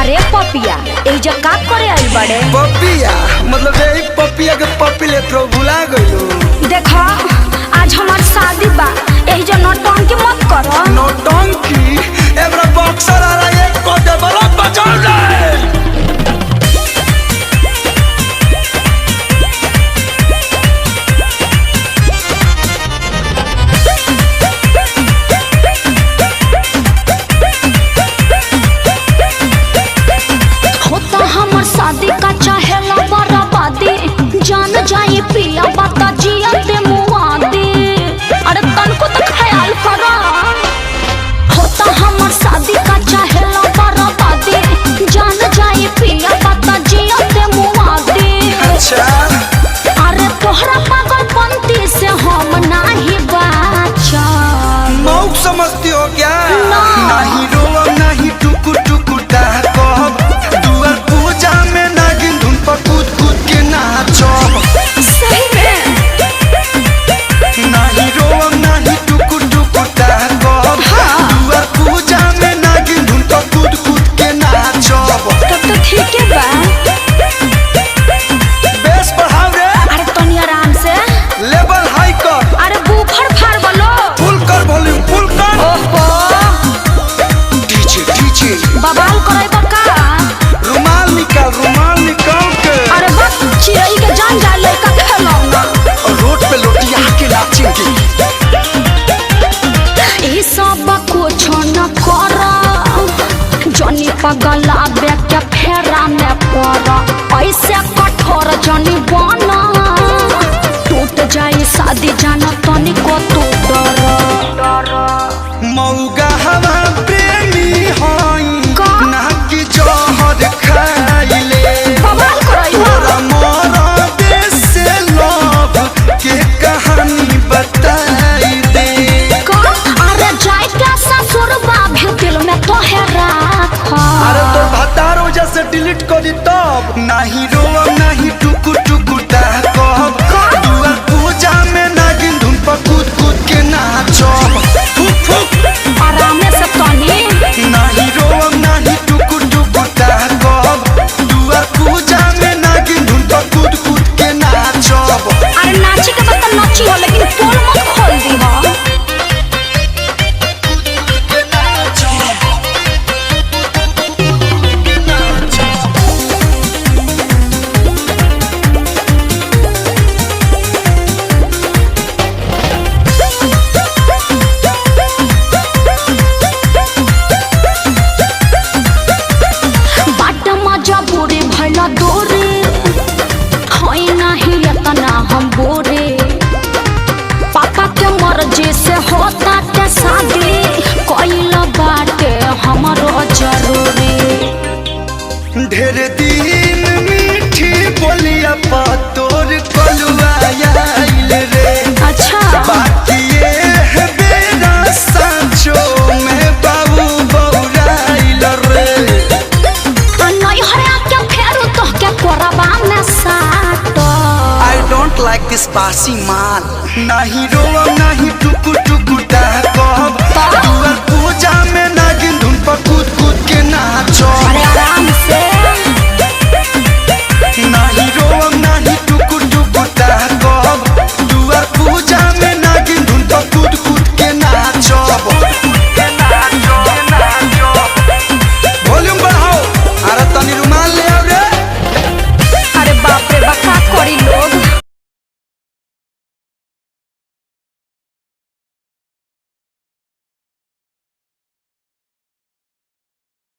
अरे पपिया एजा का करे आई बड़े? पपिया मतलब यही पपिया के पपी ले तो भुला गइलो। देखो आज हमार शादी बा, एजा नौटंकी मत करो। नौटंकी एबरा बॉक्सर आ रहा है को दे बड़ा बचाओ जाए। शादी का चाहे ला बराबादी, जान जाए पिया बता जिया दे मुआदी। अरे तनको तो ख्याल करो, होता हमर शादी का चाहे ला बराबादी, जान जाए पिया बता जिया दे मुआदी। अच्छा अरे तोहरा पागलपंती से हम नहीं बाचा। मौक समझती हो क्या? नहीं रोव नहीं टुकु टुकु कहब, दुआर पूजा में नागिन धुन पर कूद कूद के नाचो। सही में नहीं रोव नहीं टुकु टुकु कहब, दुआर पूजा में नागिन धुन पर कूद कूद के नाचो। तब तो ठीक है बा। बेस बढ़ाओ रे। अरे तनी आराम से लेवल हाई कर। अरे बूफर फाड़ बोलो। फुल कर वॉल्यूम फुल कर। ओहो डीजे डीजे बवाल करे बका। रुमाल निकाल के। अरे बस चिड़ै के जान जाए लड़का खेलौना। और रोड पे लोटिया के नाचेंगे। ई सब कुछ न कर, जनी पगला बे के फेरा में पड़। ऐसे कठोर जनी बना, टूट जाए शादी जाना तनी को तू डर। मौगा हवा प्रेमी हई ना कि जहर खाइले। बवाल करई तोरा मोरा देश से लव के कहानी बताई दे। अरे जाए क्या ससुरबा भी दिल में तो है राखा। अरे तो भतार वजह से डिलीट कर दी तब। नहीं रोव नहीं टुकु टुकु कहब, दुआर पूजा में नागिन धुन पर कूद कूद के नाचो। फुक फुक आराम से तनी। नहीं रोव नहीं टुकु टुकु कहब, दुआर पूजा में नागिन धुन पर कूद कूद के नाचो। अरे नाची के बता नाची हो, लेकिन पोल मत खोल दी हो। बाट मजा बुरे भला दोरे, होई नहीं इतना हम बोरे। पापा के मर्जी से होता के शादी, कोइला बाटे हमरो जरूरी। ढेर दिन मीठी बोलिया पा तोर कलुआ आइल रे। अच्छा बाकी ये है बेरा सांचो में बाबू बौराइल रे। नहीं हरा के फेरू तो के कोरबा में साटो। I don't like this बासी माल। नहीं रोव नहीं टुकु टुकु कहब, दुआर पूजा में नागिन धुन पर कूद कूद के नाचो। अरे आराम से नहीं रोव नहीं टुकु टुकु कहब, दुआर पूजा में नागिन धुन पर कूद कूद